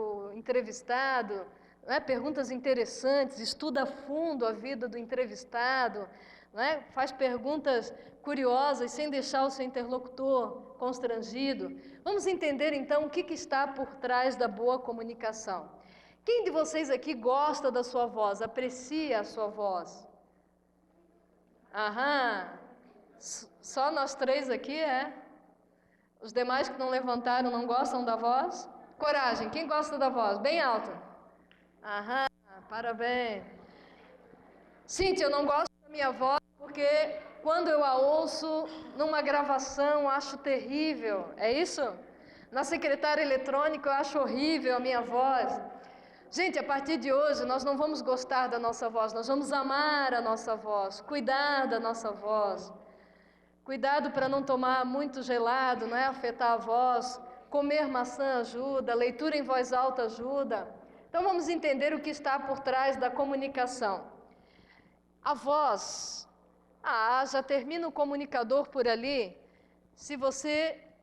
o entrevistado, né? Perguntas interessantes, estuda a fundo a vida do entrevistado, né? Faz perguntas curiosas sem deixar o seu interlocutor constrangido. Vamos entender então o que está por trás da boa comunicação. Quem de vocês aqui gosta da sua voz, aprecia a sua voz? Aham, só nós três aqui, é? Os demais que não levantaram não gostam da voz? Coragem, quem gosta da voz? Bem alta. Aham, parabéns. Cíntia, eu não gosto da minha voz porque quando eu a ouço numa gravação acho terrível. É isso? Na secretária eletrônica eu acho horrível a minha voz. Gente, a partir de hoje nós não vamos gostar da nossa voz, nós vamos amar a nossa voz, cuidar da nossa voz. Cuidado para não tomar muito gelado, não é? Afetar a voz. Comer maçã ajuda, leitura em voz alta ajuda. Então vamos entender o que está por trás da comunicação. A voz, já termina o comunicador por ali. Se você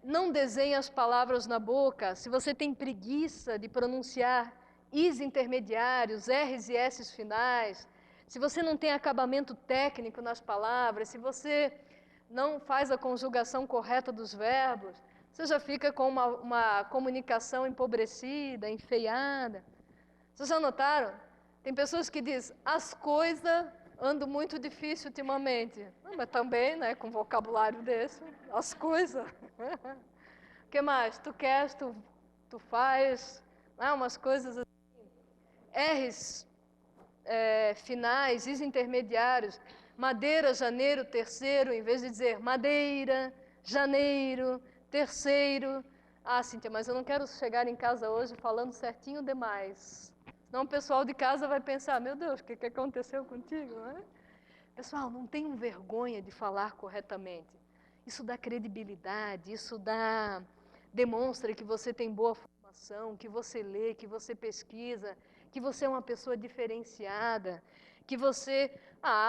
não desenha as palavras na boca, se você tem preguiça de pronunciar Is intermediários, R's e S's finais, se você não tem acabamento técnico nas palavras, se você não faz a conjugação correta dos verbos, você já fica com uma comunicação empobrecida, enfeiada. Vocês já notaram? Tem pessoas que dizem, as coisas andam muito difícil ultimamente. Não, mas também, né, com vocabulário desse, as coisas. O que mais? Tu queres, tu faz, umas coisas assim. R's finais, Is intermediários. Madeira, janeiro, terceiro, em vez de dizer madeira, janeiro, terceiro. Cíntia, mas eu não quero chegar em casa hoje falando certinho demais. Senão o pessoal de casa vai pensar, meu Deus, o que aconteceu contigo? Né? Pessoal, não tenham vergonha de falar corretamente. Isso dá credibilidade, demonstra que você tem boa formação, que você lê, que você pesquisa, que você é uma pessoa diferenciada, que você...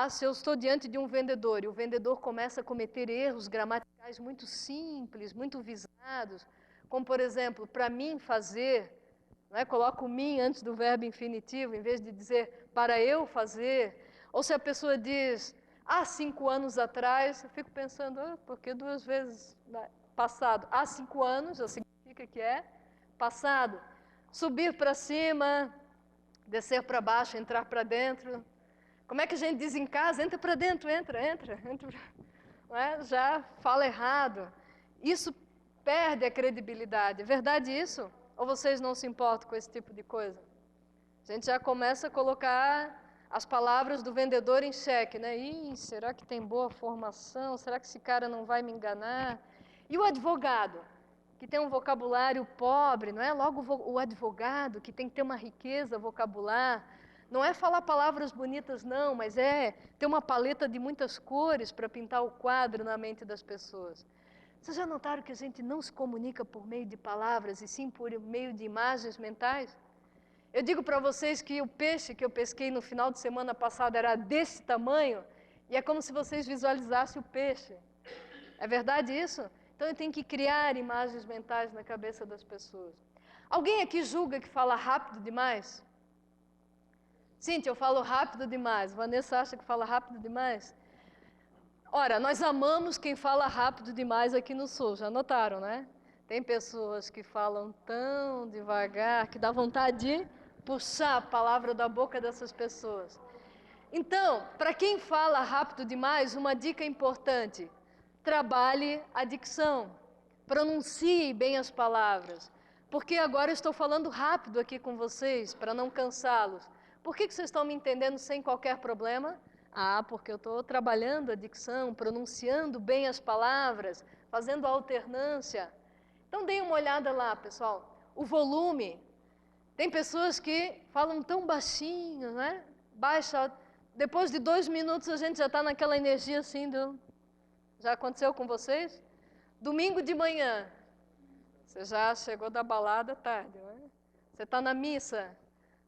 se eu estou diante de um vendedor e o vendedor começa a cometer erros gramaticais muito simples, muito visados, como, por exemplo, para mim fazer... Coloco o mim antes do verbo infinitivo, em vez de dizer para eu fazer. Ou se a pessoa diz, há 5 anos atrás, eu fico pensando, porque 2 vezes passado. Há 5 anos, já significa que é passado. Subir para cima, descer para baixo, entrar para dentro. Como é que a gente diz em casa? Entra para dentro, entra. Já fala errado. Isso perde a credibilidade. É verdade isso? Ou vocês não se importam com esse tipo de coisa? A gente já começa a colocar as palavras do vendedor em xeque, né? Será que tem boa formação? Será que esse cara não vai me enganar? E o advogado, que tem um vocabulário pobre, não é? Logo o advogado, que tem que ter uma riqueza vocabular. Não é falar palavras bonitas, não, mas é ter uma paleta de muitas cores para pintar o quadro na mente das pessoas. Vocês já notaram que a gente não se comunica por meio de palavras, e sim por meio de imagens mentais? Eu digo para vocês que o peixe que eu pesquei no final de semana passado era desse tamanho, e é como se vocês visualizassem o peixe. É verdade isso? Então eu tenho que criar imagens mentais na cabeça das pessoas. Alguém aqui julga que fala rápido demais? Cíntia, eu falo rápido demais. Vanessa acha que fala rápido demais? Ora, nós amamos quem fala rápido demais aqui no Sul, já notaram, né? Tem pessoas que falam tão devagar que dá vontade de puxar a palavra da boca dessas pessoas. Então, para quem fala rápido demais, uma dica importante: trabalhe a dicção, pronuncie bem as palavras. Porque agora eu estou falando rápido aqui com vocês, para não cansá-los. Por que vocês estão me entendendo sem qualquer problema? Porque eu estou trabalhando a dicção, pronunciando bem as palavras, fazendo a alternância. Então deem uma olhada lá, pessoal. O volume. Tem pessoas que falam tão baixinho, né? Baixa. Depois de 2 minutos a gente já está naquela energia assim do... Já aconteceu com vocês? Domingo de manhã. Você já chegou da balada tarde, não é? Você está na missa.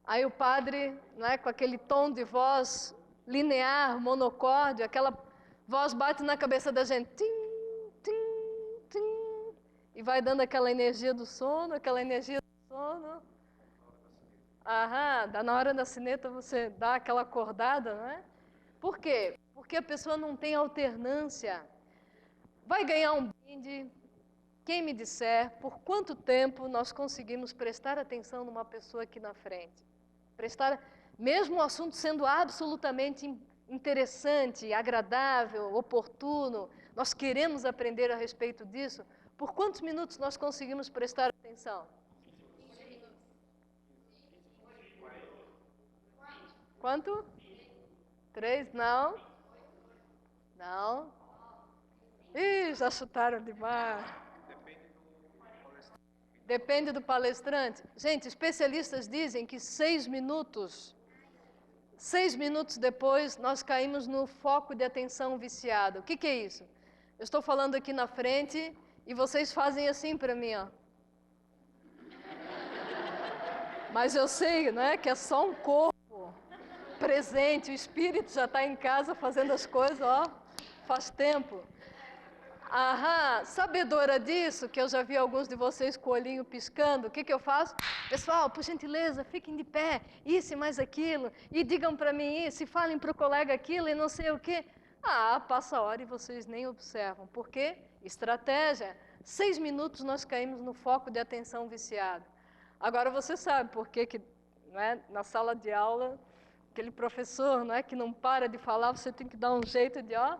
Aí o padre, né, com aquele tom de voz linear, monocórdio, aquela voz bate na cabeça da gente, tim, tim, tim, e vai dando aquela energia do sono, Aham, dá na hora da sineta você dá aquela acordada, não é? Por quê? Porque a pessoa não tem alternância. Vai ganhar um brinde, quem me disser por quanto tempo nós conseguimos prestar atenção numa pessoa aqui na frente. Prestar, mesmo o assunto sendo absolutamente interessante, agradável, oportuno, nós queremos aprender a respeito disso, por quantos minutos nós conseguimos prestar atenção? Quanto? 3? Não? Não? Ih, já chutaram demais. Depende do palestrante. Gente, especialistas dizem que 6 minutos depois, nós caímos no foco de atenção viciado. O que é isso? Eu estou falando aqui na frente e vocês fazem assim para mim, ó. Mas eu sei, né, que é só um corpo presente, o espírito já está em casa fazendo as coisas, ó, faz tempo. Aham, sabedora disso, que eu já vi alguns de vocês com o olhinho piscando, o que eu faço? Pessoal, por gentileza, fiquem de pé, isso e mais aquilo, e digam para mim isso, e falem para o colega aquilo, e não sei o quê. Ah, passa a hora e vocês nem observam. Por quê? Estratégia. 6 minutos nós caímos no foco de atenção viciado. Agora você sabe por que né, na sala de aula, aquele professor, né, que não para de falar, você tem que dar um jeito de, ó.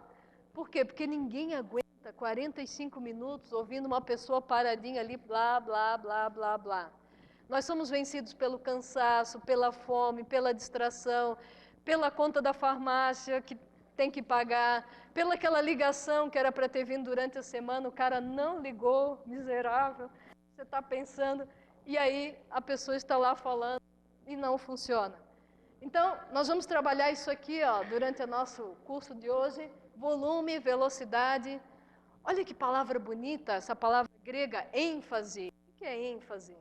Por quê? Porque ninguém aguenta 45 minutos ouvindo uma pessoa paradinha ali, blá, blá, blá, blá, blá. Nós somos vencidos pelo cansaço, pela fome, pela distração, pela conta da farmácia que tem que pagar, pela aquela ligação que era para ter vindo durante a semana, o cara não ligou, miserável. Você está pensando, e aí a pessoa está lá falando e não funciona. Então, nós vamos trabalhar isso aqui, ó, durante o nosso curso de hoje, volume, velocidade. Olha que palavra bonita, essa palavra grega, ênfase. O que é ênfase?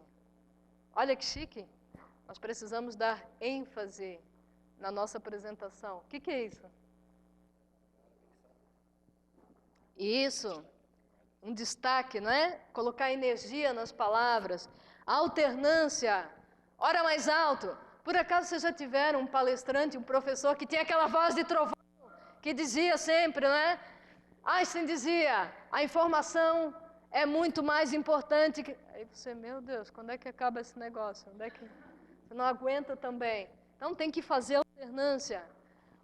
Olha que chique. Nós precisamos dar ênfase na nossa apresentação. O que é isso? Isso. Um destaque, não é? Colocar energia nas palavras. Alternância. Ora mais alto. Por acaso vocês já tiveram um palestrante, um professor que tinha aquela voz de trovão, que dizia sempre, não é? Einstein dizia, a informação é muito mais importante que... Aí você, meu Deus, quando é que acaba esse negócio? Onde é que... Você não aguenta também. Então tem que fazer alternância.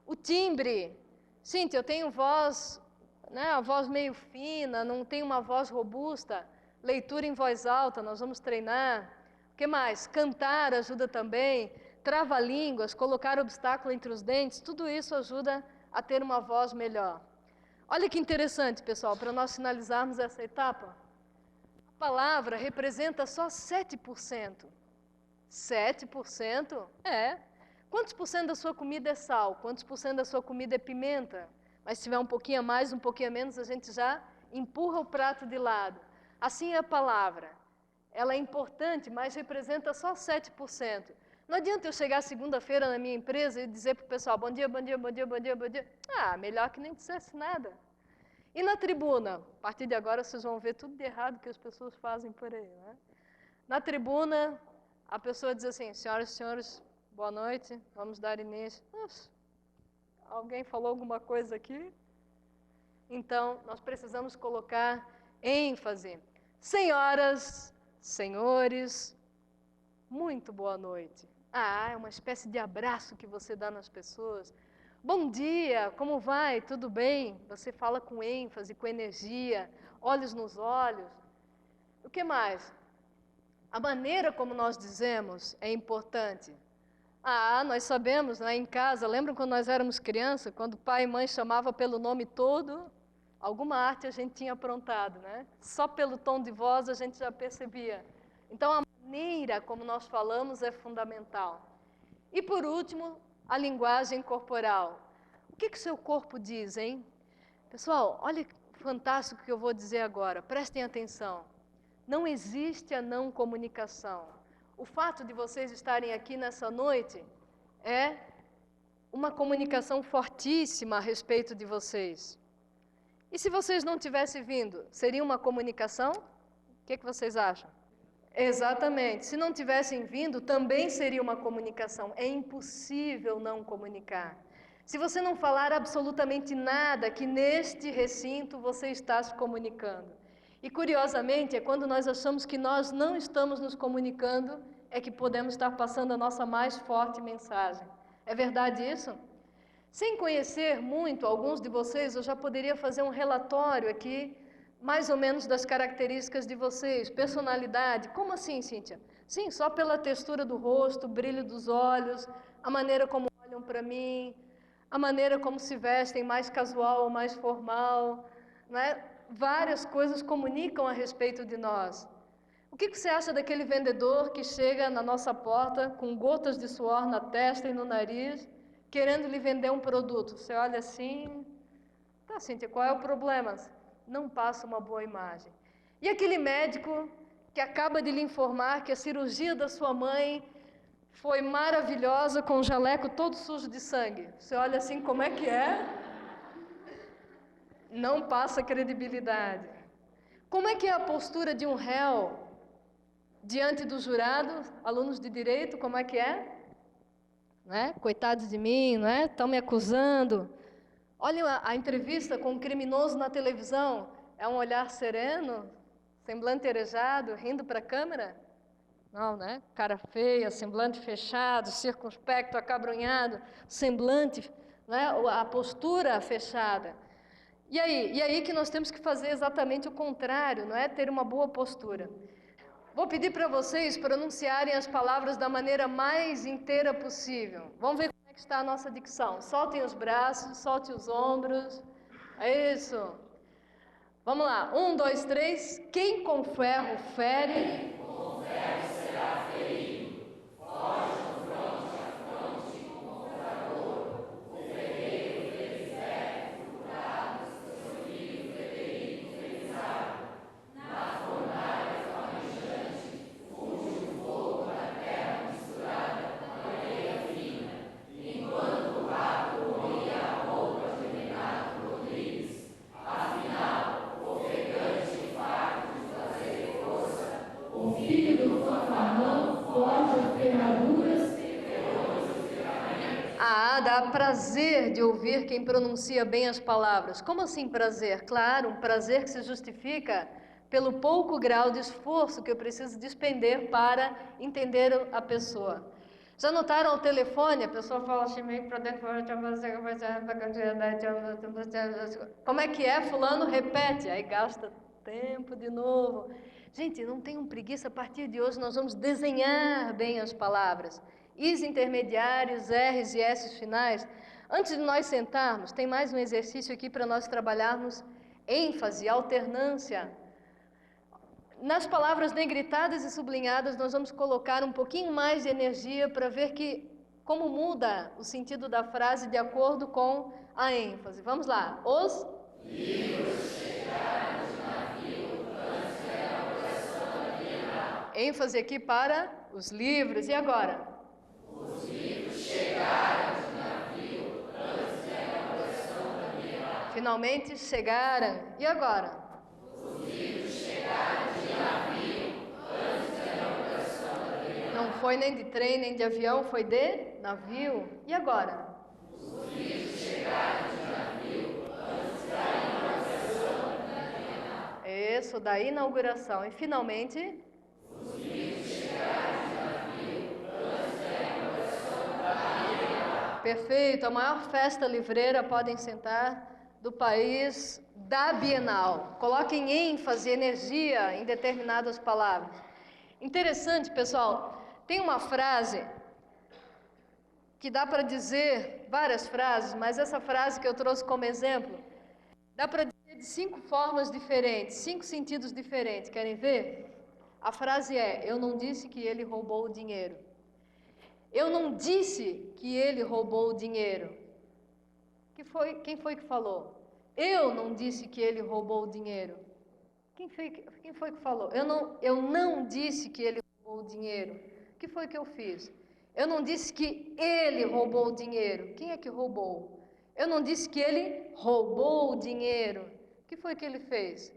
O timbre. Cíntia, eu tenho voz, né, a voz meio fina, não tenho uma voz robusta. Leitura em voz alta, nós vamos treinar. O que mais? Cantar ajuda também. Trava-línguas, colocar obstáculo entre os dentes, tudo isso ajuda a ter uma voz melhor. Olha que interessante, pessoal, para nós finalizarmos essa etapa. A palavra representa só 7%. 7%? É. Quantos por cento da sua comida é sal? Quantos por cento da sua comida é pimenta? Mas se tiver um pouquinho a mais, um pouquinho a menos, a gente já empurra o prato de lado. Assim é a palavra. Ela é importante, mas representa só 7%. Não adianta eu chegar segunda-feira na minha empresa e dizer para o pessoal, bom dia, bom dia, bom dia, bom dia, bom dia. Ah, melhor que nem dissesse nada. E na tribuna? A partir de agora vocês vão ver tudo de errado que as pessoas fazem por aí, né? Na tribuna, a pessoa diz assim, senhoras e senhores, boa noite, vamos dar início. Nossa, alguém falou alguma coisa aqui? Então, nós precisamos colocar ênfase. Senhoras, senhores, muito boa noite. Ah, é uma espécie de abraço que você dá nas pessoas. Bom dia, como vai? Tudo bem? Você fala com ênfase, com energia, olhos nos olhos. O que mais? A maneira como nós dizemos é importante. Ah, nós sabemos, né, em casa, lembram quando nós éramos crianças, quando pai e mãe chamavam pelo nome todo, alguma arte a gente tinha aprontado, né? Só pelo tom de voz a gente já percebia. Então, a maneira como nós falamos é fundamental. E, por último, a linguagem corporal. O que o seu corpo diz, hein? Pessoal, olha que fantástico que eu vou dizer agora. Prestem atenção. Não existe a não comunicação. O fato de vocês estarem aqui nessa noite é uma comunicação fortíssima a respeito de vocês. E se vocês não tivessem vindo, seria uma comunicação? O que vocês acham? Exatamente. Se não tivessem vindo, também seria uma comunicação. É impossível não comunicar. Se você não falar absolutamente nada, que neste recinto você está se comunicando. E curiosamente, é quando nós achamos que nós não estamos nos comunicando, é que podemos estar passando a nossa mais forte mensagem. É verdade isso? Sem conhecer muito alguns de vocês, eu já poderia fazer um relatório aqui, mais ou menos das características de vocês, personalidade. Como assim, Cíntia? Sim, só pela textura do rosto, o brilho dos olhos, a maneira como olham para mim, a maneira como se vestem, mais casual ou mais formal, né? Várias coisas comunicam a respeito de nós. O que você acha daquele vendedor que chega na nossa porta com gotas de suor na testa e no nariz, querendo lhe vender um produto? Você olha assim, tá, Cíntia, qual é o problema? Não passa uma boa imagem. E aquele médico que acaba de lhe informar que a cirurgia da sua mãe foi maravilhosa, com o jaleco todo sujo de sangue. Você olha assim, como é que é? Não passa credibilidade. Como é que é a postura de um réu diante do jurado? Alunos de direito, como é que é? Né? Coitados de mim, né? Estão me acusando. Olhem a entrevista com um criminoso na televisão. É um olhar sereno, semblante arejado, rindo para a câmera? Não, né? Cara feia, semblante fechado, circunspecto, acabrunhado, semblante, né? A postura fechada. E aí que nós temos que fazer exatamente o contrário, não é? Ter uma boa postura. Vou pedir para vocês pronunciarem as palavras da maneira mais inteira possível. Vamos ver como é que está a nossa dicção. Soltem os braços, soltem os ombros. É isso. Vamos lá. 1, 2, 3. Quem com ferro fere... com ferro será ferido. Foge do fronte a fronte com o comprador. O ferreiro fez ferro, furtado, seu filho Frederico fez água. Na fornalha flamejante, funde o fogo na terra misturada com areia fina. Enquanto o rato comia a roupa de Renato Rodrigues. Afinal, ofegante e farto de fazer força, o filho do fanfarrão forja ferraduras e ferramentas. Ah, dá prazer de ouvir quem pronuncia bem as palavras. Como assim prazer? Claro, um prazer que se justifica pelo pouco grau de esforço que eu preciso despender para entender a pessoa. Já notaram ao telefone? A pessoa fala assim, meio para dentro, como é que é? Fulano repete, aí gasta tempo de novo. Gente, não tenham preguiça, a partir de hoje nós vamos desenhar bem as palavras. Is intermediários, R's e S's finais. Antes de nós sentarmos, tem mais um exercício aqui para nós trabalharmos ênfase, alternância. Nas palavras negritadas e sublinhadas, nós vamos colocar um pouquinho mais de energia para ver como muda o sentido da frase de acordo com a ênfase. Vamos lá. Os livros chegaram de navio antes da inauguração da Bienal. ênfase aqui para os livros. E agora? Os livros chegaram de navio antes da inauguração da Bienal. Finalmente chegaram. E agora? Os livros chegaram de navio antes da inauguração da Bienal. Não foi nem de trem, nem de avião, foi de navio. E agora? Os livros chegaram de navio antes da inauguração da Bienal. Isso, da inauguração. E finalmente? Os livros chegaram de navio antes da inauguração da Bienal. Perfeito, a maior festa livreira, podem sentar, do país, da Bienal. Coloquem ênfase, energia em determinadas palavras. Interessante, pessoal, tem uma frase que dá para dizer, várias frases, mas essa frase que eu trouxe como exemplo, dá para dizer de 5 formas diferentes, 5 sentidos diferentes. Querem ver? A frase é, eu não disse que ele roubou o dinheiro. Eu não disse que ele roubou o dinheiro. Quem foi que falou? Eu não disse que ele roubou o dinheiro. Quem foi que falou? Eu não disse que ele roubou o dinheiro. O que foi que eu fiz? Eu não disse que ele roubou o dinheiro. Quem é que roubou? Eu não disse que ele roubou o dinheiro. O que foi que ele fez?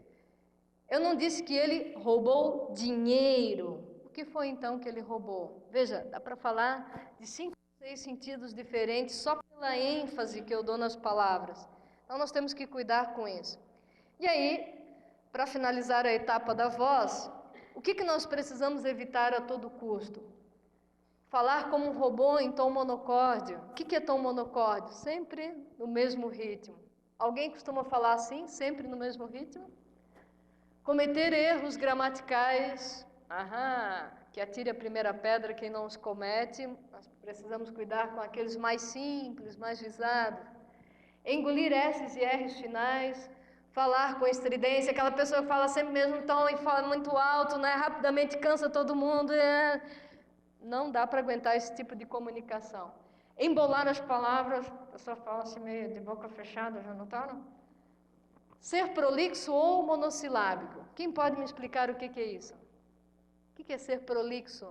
Eu não disse que ele roubou dinheiro. que foi então que ele roubou? Veja, dá para falar de 5 ou 6 sentidos diferentes só pela ênfase que eu dou nas palavras. Então nós temos que cuidar com isso. E aí, para finalizar a etapa da voz, o que nós precisamos evitar a todo custo? Falar como um robô em tom monocórdio. O que é tom monocórdio? Sempre no mesmo ritmo. Alguém costuma falar assim, sempre no mesmo ritmo? Cometer erros gramaticais. Que atire a primeira pedra quem não os comete. Nós precisamos cuidar com aqueles mais simples, mais visados. Engolir S's e R's finais. Falar com estridência. Aquela pessoa que fala sempre no mesmo tom e fala muito alto, né? Rapidamente cansa todo mundo. Não dá para aguentar esse tipo de comunicação. Embolar as palavras, a pessoa fala assim meio de boca fechada, já notaram? Ser prolixo ou monossilábico. Quem pode me explicar o que é isso? O que é ser prolixo?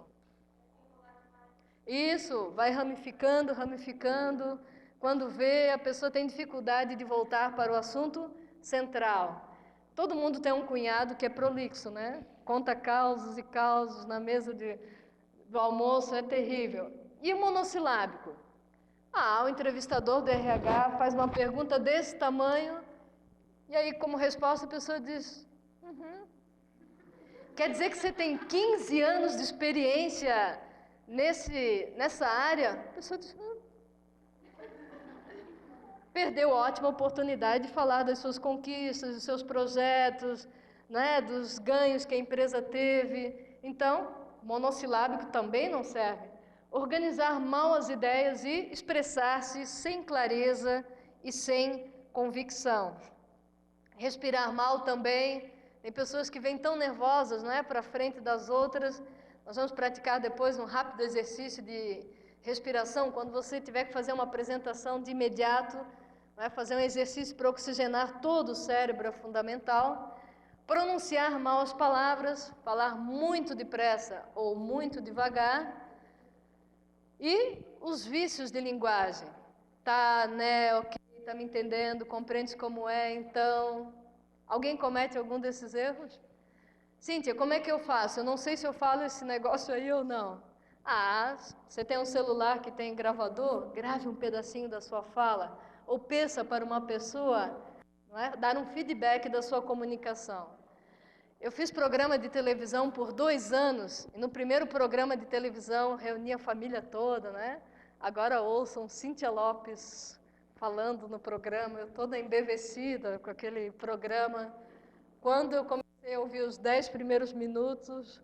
Isso, vai ramificando, ramificando. Quando vê, a pessoa tem dificuldade de voltar para o assunto central. Todo mundo tem um cunhado que é prolixo, né? Conta causos e causos na mesa do almoço, é terrível. E o monossilábico? O entrevistador do RH faz uma pergunta desse tamanho, e aí, como resposta, a pessoa diz: Quer dizer que você tem 15 anos de experiência nessa área? A pessoa diz: Perdeu a ótima oportunidade de falar das suas conquistas, dos seus projetos, né, dos ganhos que a empresa teve. Então, monossilábico também não serve. Organizar mal as ideias e expressar-se sem clareza e sem convicção. Respirar mal também. Tem pessoas que vêm tão nervosas, não é, para frente das outras. Nós vamos praticar depois um rápido exercício de respiração. Quando você tiver que fazer uma apresentação de imediato, não é, fazer um exercício para oxigenar todo o cérebro é fundamental. Pronunciar mal as palavras, falar muito depressa ou muito devagar. E os vícios de linguagem. Tá, né, ok, tá me entendendo, compreende como é, então... Alguém comete algum desses erros? Cíntia, como é que eu faço? Eu não sei se eu falo esse negócio aí ou não. Você tem um celular que tem gravador? Grave um pedacinho da sua fala. Ou peça para uma pessoa, não é, dar um feedback da sua comunicação. Eu fiz programa de televisão por 2 anos, e no primeiro programa de televisão reuni a família toda, né? Agora ouçam Cíntia Lopes falando no programa, eu toda embevecida com aquele programa. Quando eu comecei a ouvir os 10 primeiros minutos,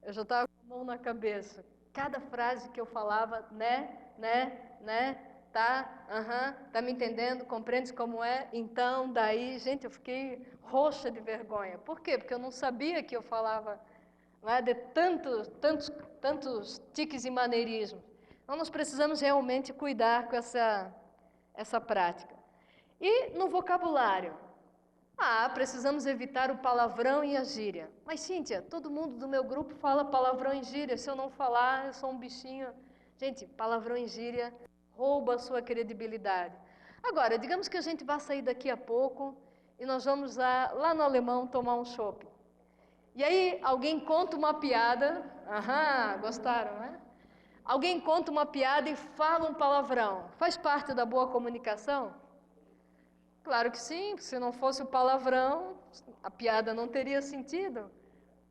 eu já estava com a mão na cabeça. Cada frase que eu falava, né, tá, tá me entendendo, compreendes como é? Então, daí, gente, eu fiquei roxa de vergonha. Por quê? Porque eu não sabia que eu falava, não é, de tantos tiques e maneirismos. Então, nós precisamos realmente cuidar com essa prática. E no vocabulário? Precisamos evitar o palavrão e a gíria. Mas, Cíntia, todo mundo do meu grupo fala palavrão e gíria. Se eu não falar, eu sou um bichinho. Gente, palavrão e gíria rouba a sua credibilidade. Agora, digamos que a gente vai sair daqui a pouco e nós vamos lá no Alemão tomar um chopp. E aí alguém conta uma piada. Gostaram, né? Alguém conta uma piada e fala um palavrão. Faz parte da boa comunicação? Claro que sim, se não fosse o palavrão, a piada não teria sentido.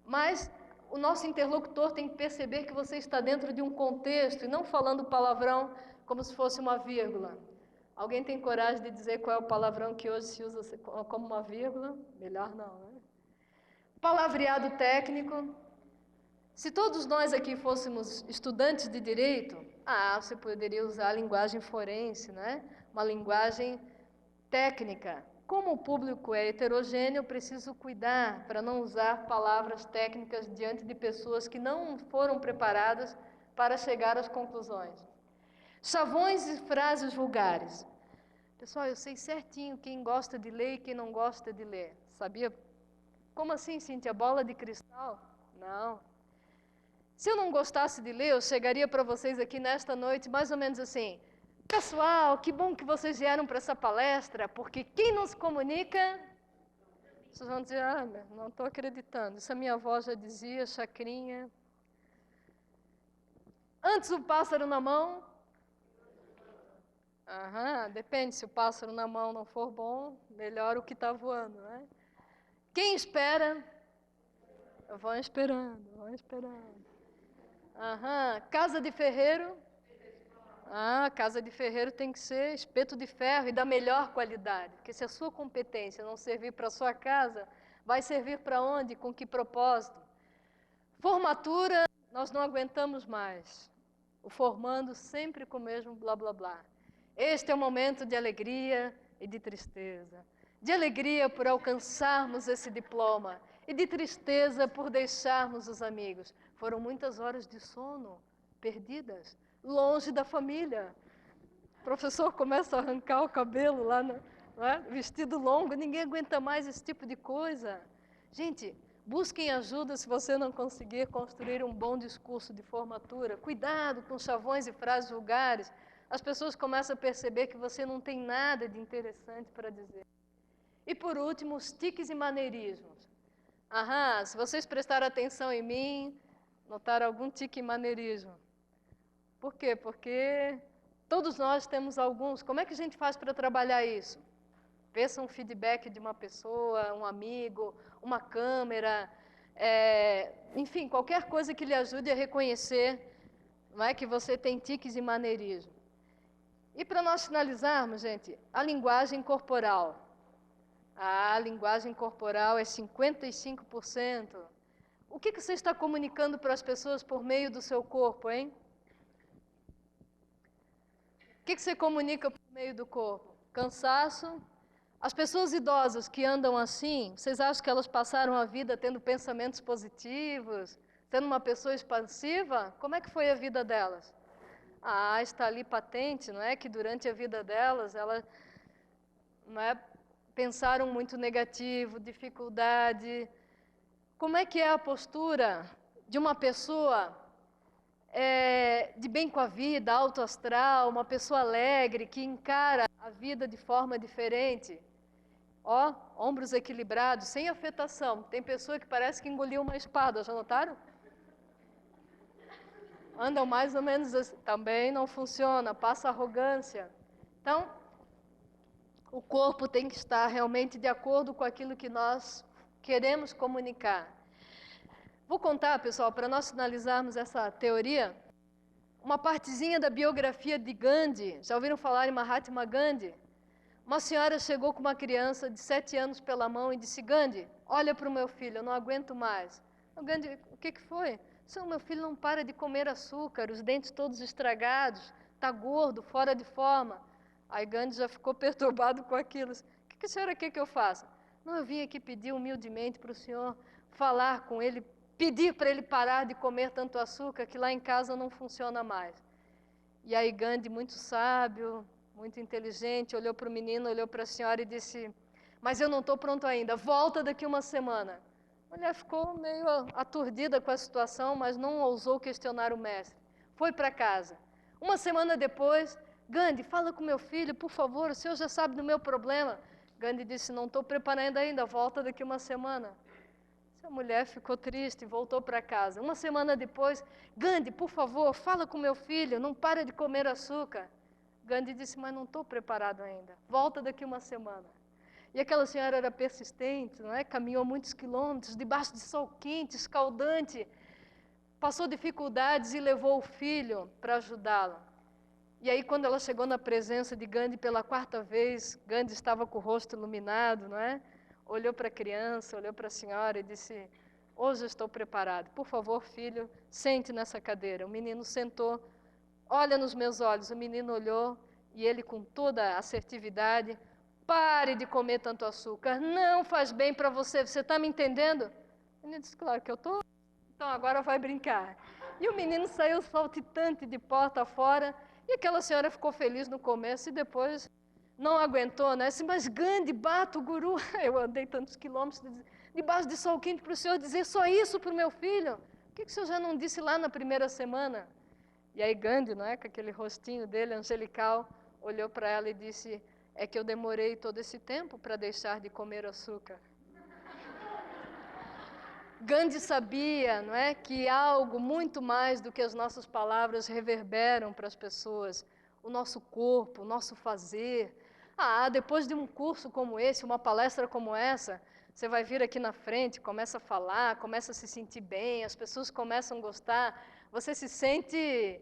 Mas o nosso interlocutor tem que perceber que você está dentro de um contexto e não falando palavrão como se fosse uma vírgula. Alguém tem coragem de dizer qual é o palavrão que hoje se usa como uma vírgula? Melhor não, né? Palavreado técnico. Se todos nós aqui fôssemos estudantes de direito, você poderia usar a linguagem forense, né? Uma linguagem técnica. Como o público é heterogêneo, eu preciso cuidar para não usar palavras técnicas diante de pessoas que não foram preparadas para chegar às conclusões. Chavões e frases vulgares. Pessoal, eu sei certinho quem gosta de ler e quem não gosta de ler. Sabia? Como assim, Cíntia? Bola de cristal? Não. Se eu não gostasse de ler, eu chegaria para vocês aqui nesta noite mais ou menos assim: pessoal, que bom que vocês vieram para essa palestra, porque quem não se comunica... Vocês vão dizer, não estou acreditando. Isso a minha avó já dizia, chacrinha. Antes o pássaro na mão. Depende, se o pássaro na mão não for bom, melhor o que está voando, né? Quem espera? Vão esperando, vão esperando. Casa de ferreiro. Casa de ferreiro tem que ser espeto de ferro e da melhor qualidade, porque se a sua competência não servir para a sua casa, vai servir para onde? Com que propósito? Formatura, nós não aguentamos mais. O formando sempre com o mesmo blá blá blá. Este é o momento de alegria e de tristeza. De alegria por alcançarmos esse diploma e de tristeza por deixarmos os amigos. Foram muitas horas de sono perdidas, longe da família. O professor começa a arrancar o cabelo lá, vestido longo, ninguém aguenta mais esse tipo de coisa. Gente, busquem ajuda se você não conseguir construir um bom discurso de formatura. Cuidado com chavões e frases vulgares. As pessoas começam a perceber que você não tem nada de interessante para dizer. E por último, os tiques e maneirismos. Se vocês prestaram atenção em mim, notaram algum tique e maneirismo. Por quê? Porque todos nós temos alguns. Como é que a gente faz para trabalhar isso? Peça um feedback de uma pessoa, um amigo, uma câmera, enfim, qualquer coisa que lhe ajude a reconhecer, não é, que você tem tiques e maneirismo. E para nós finalizarmos, gente, a linguagem corporal. A linguagem corporal é 55%. O que você está comunicando para as pessoas por meio do seu corpo, hein? O que você comunica por meio do corpo? Cansaço. As pessoas idosas que andam assim, vocês acham que elas passaram a vida tendo pensamentos positivos, sendo uma pessoa expansiva? Como é que foi a vida delas? Está ali patente, não é? Que durante a vida delas, elas pensaram muito negativo, dificuldade. Como é que é a postura de uma pessoa de bem com a vida, alto astral, uma pessoa alegre, que encara a vida de forma diferente? Ombros equilibrados, sem afetação. Tem pessoa que parece que engoliu uma espada, já notaram? Andam mais ou menos assim. Também não funciona, passa arrogância. Então, o corpo tem que estar realmente de acordo com aquilo que nós queremos comunicar. Vou contar, pessoal, para nós finalizarmos essa teoria, uma partezinha da biografia de Gandhi. Já ouviram falar em Mahatma Gandhi? Uma senhora chegou com uma criança de 7 anos pela mão e disse: Gandhi, olha para o meu filho, eu não aguento mais. O Gandhi, o que foi? Meu filho não para de comer açúcar, os dentes todos estragados, está gordo, fora de forma. Aí Gandhi já ficou perturbado com aquilo. O que a senhora quer que eu faça? Não, eu vim aqui pedir humildemente para o senhor falar com ele, pedir para ele parar de comer tanto açúcar, que lá em casa não funciona mais. E aí Gandhi, muito sábio, muito inteligente, olhou para o menino, olhou para a senhora e disse: mas eu não estou pronto ainda, volta daqui uma semana. A mulher ficou meio aturdida com a situação, mas não ousou questionar o mestre. Foi para casa. Uma semana depois, Gandhi, fala com meu filho, por favor, o senhor já sabe do meu problema. Gandhi disse: não estou preparando ainda, volta daqui uma semana. A mulher ficou triste e voltou para casa. Uma semana depois, Gandhi, por favor, fala com meu filho, não para de comer açúcar. Gandhi disse: mas não estou preparado ainda, volta daqui uma semana. E aquela senhora era persistente, não é? Caminhou muitos quilômetros, debaixo de sol quente, escaldante, passou dificuldades e levou o filho para ajudá-lo. E aí, quando ela chegou na presença de Gandhi pela 4ª vez, Gandhi estava com o rosto iluminado, não é? Olhou para a criança, olhou para a senhora e disse: hoje eu estou preparado, por favor, filho, sente nessa cadeira. O menino sentou, olha nos meus olhos. O menino olhou e ele, com toda a assertividade: pare de comer tanto açúcar, não faz bem para você, você está me entendendo? O menino disse: claro que eu estou, então agora vai brincar. E o menino saiu saltitante de porta fora, e aquela senhora ficou feliz no começo e depois não aguentou, né? Disse: mas Gandhi, Bata, o guru, eu andei tantos quilômetros debaixo de sol quente para o senhor dizer só isso para o meu filho? Por que o senhor já não disse lá na primeira semana? E aí Gandhi, não é, com aquele rostinho dele angelical, olhou para ela e disse: é que eu demorei todo esse tempo para deixar de comer açúcar. Gandhi sabia, não é, que algo muito mais do que as nossas palavras reverberam para as pessoas, o nosso corpo, o nosso fazer. Depois de um curso como esse, uma palestra como essa, você vai vir aqui na frente, começa a falar, começa a se sentir bem, as pessoas começam a gostar, você se sente